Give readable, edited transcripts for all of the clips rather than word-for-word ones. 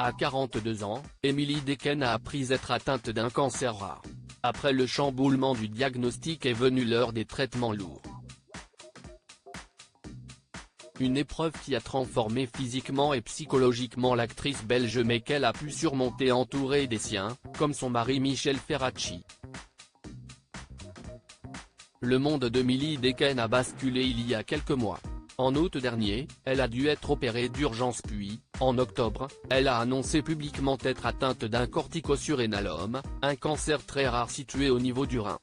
À 42 ans, Emily Dequesne a appris être atteinte d'un cancer rare. Après le chamboulement du diagnostic est venue l'heure des traitements lourds. Une épreuve qui a transformé physiquement et psychologiquement l'actrice belge mais qu'elle a pu surmonter entourée des siens, comme son mari Michel Ferracci. Le monde d'Emily Dequesne a basculé il y a quelques mois. En août dernier, elle a dû être opérée d'urgence puis, en octobre, elle a annoncé publiquement être atteinte d'un corticosurénalome, un cancer très rare situé au niveau du rein.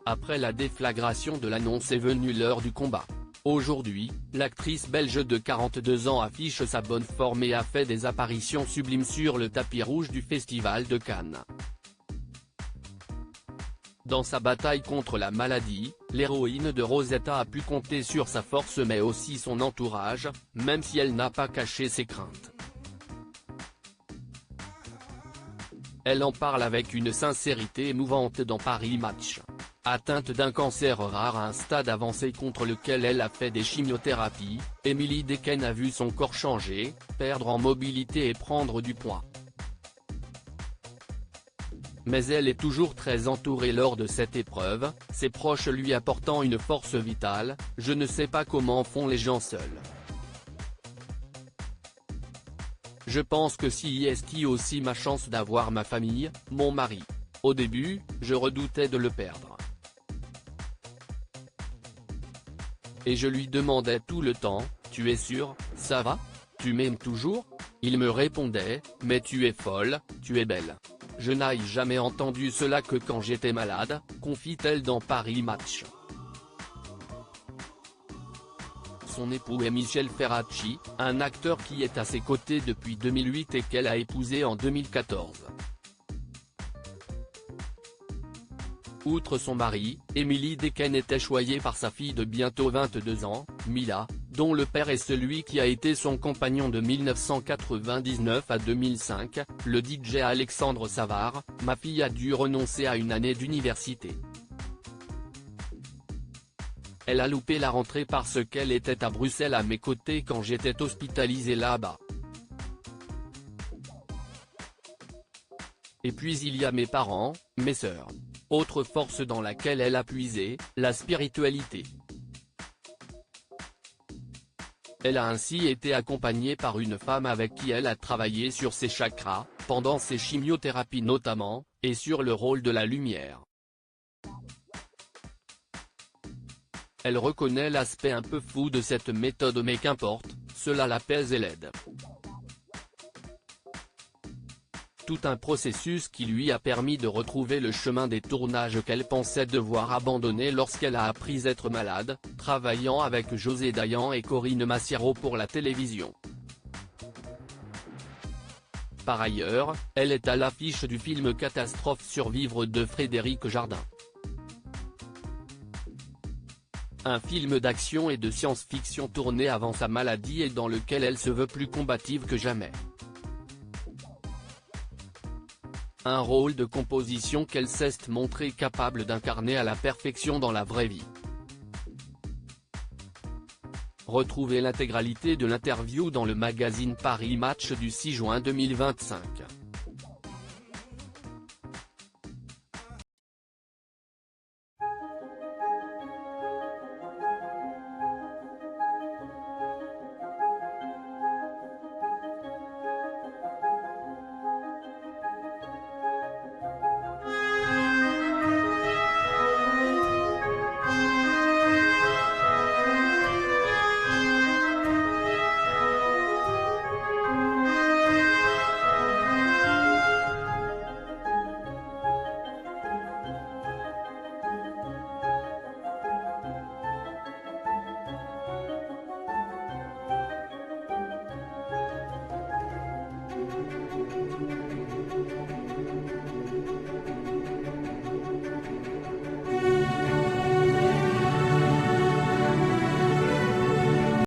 Après la déflagration de l'annonce est venue l'heure du combat. Aujourd'hui, l'actrice belge de 42 ans affiche sa bonne forme et a fait des apparitions sublimes sur le tapis rouge du Festival de Cannes. Dans sa bataille contre la maladie, l'héroïne de Rosetta a pu compter sur sa force mais aussi son entourage, même si elle n'a pas caché ses craintes. Elle en parle avec une sincérité émouvante dans Paris Match. Atteinte d'un cancer rare à un stade avancé contre lequel elle a fait des chimiothérapies, Emily Dequesne a vu son corps changer, perdre en mobilité et prendre du poids. Mais elle est toujours très entourée lors de cette épreuve, ses proches lui apportant une force vitale. Je ne sais pas comment font les gens seuls. Je pense que c'est aussi ma chance d'avoir ma famille, mon mari. Au début, je redoutais de le perdre. Et je lui demandais tout le temps, tu es sûr, ça va? Tu m'aimes toujours? Il me répondait, mais tu es folle, tu es belle. Je n'ai jamais entendu cela que quand j'étais malade, confie-t-elle dans Paris Match. Son époux est Michel Ferracci, un acteur qui est à ses côtés depuis 2008 et qu'elle a épousé en 2014. Outre son mari, Emily Dequesne était choyée par sa fille de bientôt 22 ans, Mila, dont le père est celui qui a été son compagnon de 1999 à 2005, le DJ Alexandre Savard. Ma fille a dû renoncer à une année d'université. Elle a loupé la rentrée parce qu'elle était à Bruxelles à mes côtés quand j'étais hospitalisé là-bas. Et puis il y a mes parents, mes sœurs. Autre force dans laquelle elle a puisé, la spiritualité. Elle a ainsi été accompagnée par une femme avec qui elle a travaillé sur ses chakras, pendant ses chimiothérapies notamment, et sur le rôle de la lumière. Elle reconnaît l'aspect un peu fou de cette méthode mais qu'importe, cela l'apaise et l'aide. Tout un processus qui lui a permis de retrouver le chemin des tournages qu'elle pensait devoir abandonner lorsqu'elle a appris être malade, travaillant avec José Dayan et Corinne Massiero pour la télévision. Par ailleurs, elle est à l'affiche du film Catastrophe Survivre de Frédéric Jardin. Un film d'action et de science-fiction tourné avant sa maladie et dans lequel elle se veut plus combative que jamais. Un rôle de composition qu'elle s'est montrée capable d'incarner à la perfection dans la vraie vie. Retrouvez l'intégralité de l'interview dans le magazine Paris Match du 6 juin 2025.